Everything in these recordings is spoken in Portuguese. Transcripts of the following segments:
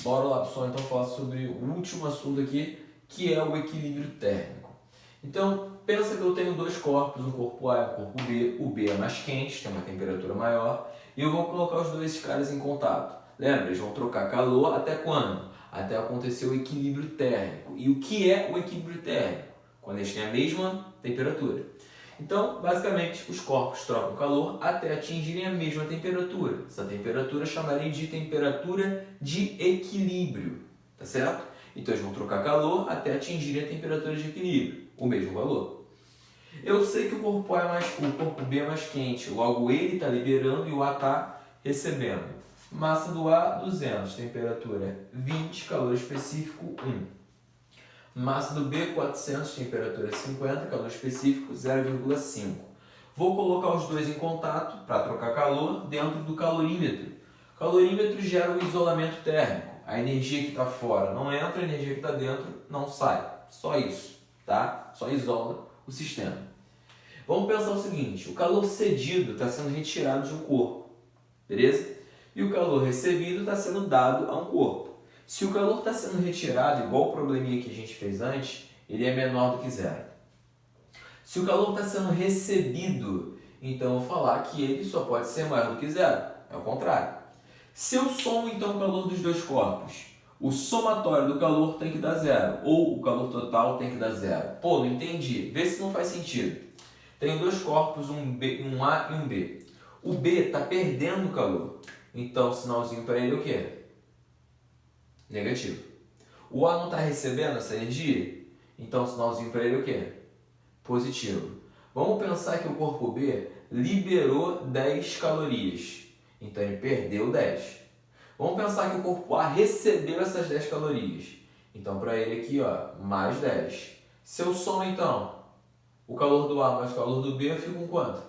Bora lá, pessoal, então falar sobre o último assunto aqui, que é o equilíbrio térmico. Então, pensa que eu tenho dois corpos, um corpo A e um corpo B. O B é mais quente, tem uma temperatura maior, e eu vou colocar os dois caras em contato. Lembra? Eles vão trocar calor até quando? Até acontecer o equilíbrio térmico. E o que é o equilíbrio térmico? Quando eles têm a mesma temperatura. Então, basicamente, os corpos trocam calor até atingirem a mesma temperatura. Essa temperatura chamarei de temperatura de equilíbrio, tá certo? Então, eles vão trocar calor até atingirem a temperatura de equilíbrio, o mesmo valor. Eu sei que o corpo B é mais quente, logo ele está liberando e o A está recebendo. Massa do A, 200, temperatura 20, calor específico 1. Massa do B, 400, temperatura 50, calor específico 0,5. Vou colocar os dois em contato para trocar calor dentro do calorímetro. O calorímetro gera o isolamento térmico. A energia que está fora não entra, a energia que está dentro não sai. Só isso, tá? Só isola o sistema. Vamos pensar o seguinte, o calor cedido está sendo retirado de um corpo, beleza? E o calor recebido está sendo dado a um corpo. Se o calor está sendo retirado, igual o probleminha que a gente fez antes, ele é menor do que zero. Se o calor está sendo recebido, então eu vou falar que ele só pode ser maior do que zero. É o contrário. Se eu somo então o calor dos dois corpos, o somatório do calor tem que dar zero, ou o calor total tem que dar zero. Pô, não entendi. Vê se não faz sentido. Tenho dois corpos, um A e um B. O B está perdendo calor. Então, o sinalzinho para ele é o quê? Negativo. O A não está recebendo essa energia, então o sinalzinho para ele é o quê? Positivo. Vamos pensar que o corpo B liberou 10 calorias, então ele perdeu 10. Vamos pensar que o corpo A recebeu essas 10 calorias, então para ele aqui, ó, mais 10. Se eu somo então o calor do A mais o calor do B, eu fico com quanto?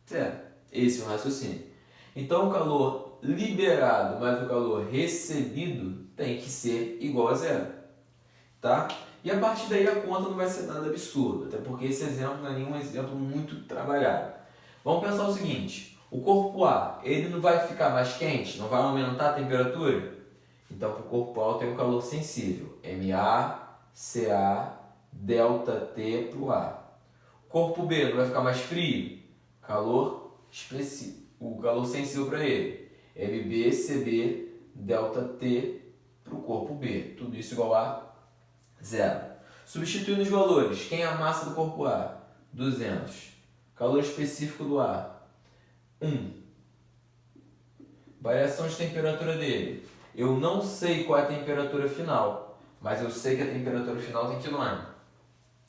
Zero. Esse é o raciocínio. Então o calor liberado mais o calor recebido tem que ser igual a zero, tá? E a partir daí a conta não vai ser nada absurda, até porque esse exemplo não é nenhum exemplo muito trabalhado. Vamos pensar o seguinte, o corpo A, ele não vai ficar mais quente, não vai aumentar a temperatura? Então, para o corpo A eu tenho um calor sensível, MA, CA, delta T para o A. O corpo B não vai ficar mais frio? Calor específico, o calor sensível para ele, MB, CB, delta T para o corpo B. Tudo isso igual a zero. Substituindo os valores, quem é a massa do corpo A? 200. Calor específico do A? 1. Variação de temperatura dele. Eu não sei qual é a temperatura final, mas eu sei que a temperatura final tem que nome?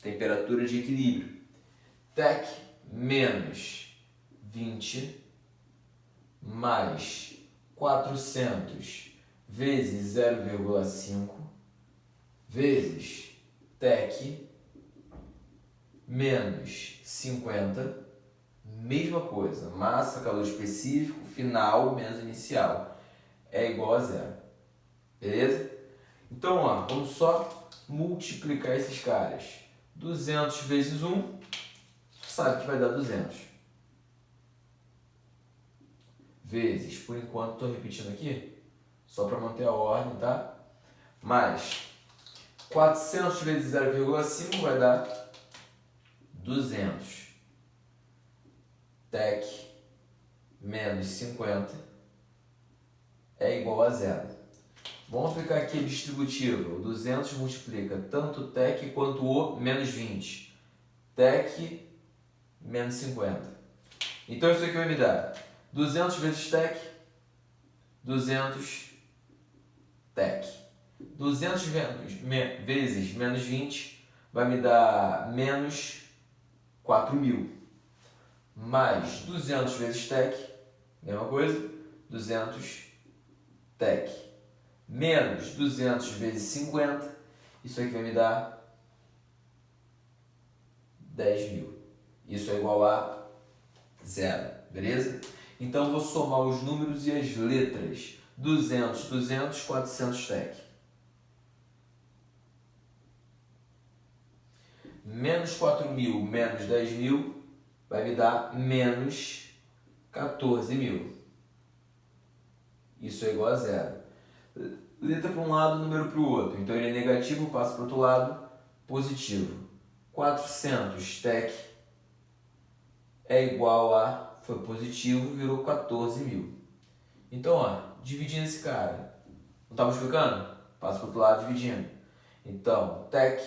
Temperatura de equilíbrio. TEC menos 20 mais 400 vezes 0,5 vezes TEC menos 50, mesma coisa, massa, calor específico, final menos inicial, é igual a zero, beleza? Então, ó, vamos só multiplicar esses caras. 200 vezes 1, você sabe que vai dar 200. Vezes, por enquanto estou repetindo aqui, só para manter a ordem, tá? Mais 400 vezes 0,5 vai dar 200. TEC menos 50 é igual a zero. Vamos aplicar aqui a distributiva. O 200 multiplica tanto o TEC quanto o menos 20. TEC menos 50. Então isso aqui vai me dar 200 vezes TEC, 200 TEC. 200 vezes menos 20 vai me dar menos 4.000. Mais 200 vezes TEC, mesma coisa, 200 TEC. Menos 200 vezes 50, isso aqui vai me dar 10.000. Isso é igual a zero, beleza? Então vou somar os números e as letras. 200, 200, 400 TEC. Menos 4.000 menos 10.000 vai me dar menos 14.000. Isso é igual a zero. letra para um lado, número para o outro. Então ele é negativo, passa para o outro lado, positivo. 400 TEC é igual a, foi positivo, virou 14.000. Então, ó, dividindo esse cara, não estava explicando? Passa para o outro lado dividindo. Então, TEC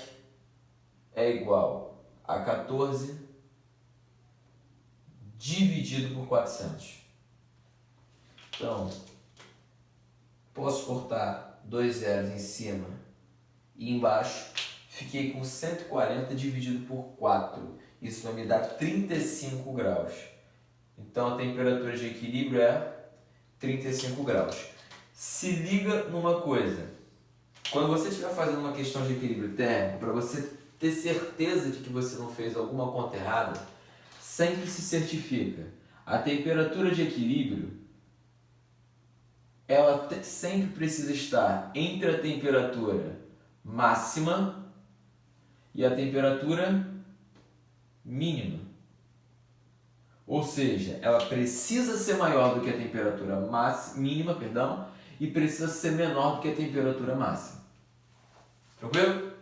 é igual a 14 dividido por 400. Então, posso cortar 2 zeros em cima e embaixo. Fiquei com 140 dividido por 4. Isso vai me dar 35 graus. Então, a temperatura de equilíbrio é 35 graus. Se liga numa coisa. Quando você estiver fazendo uma questão de equilíbrio térmico, para você ter certeza de que você não fez alguma conta errada, sempre se certifica. A temperatura de equilíbrio, ela sempre precisa estar entre a temperatura máxima e a temperatura mínima. Ou seja, ela precisa ser maior do que a temperatura mínima, e precisa ser menor do que a temperatura máxima. Tranquilo?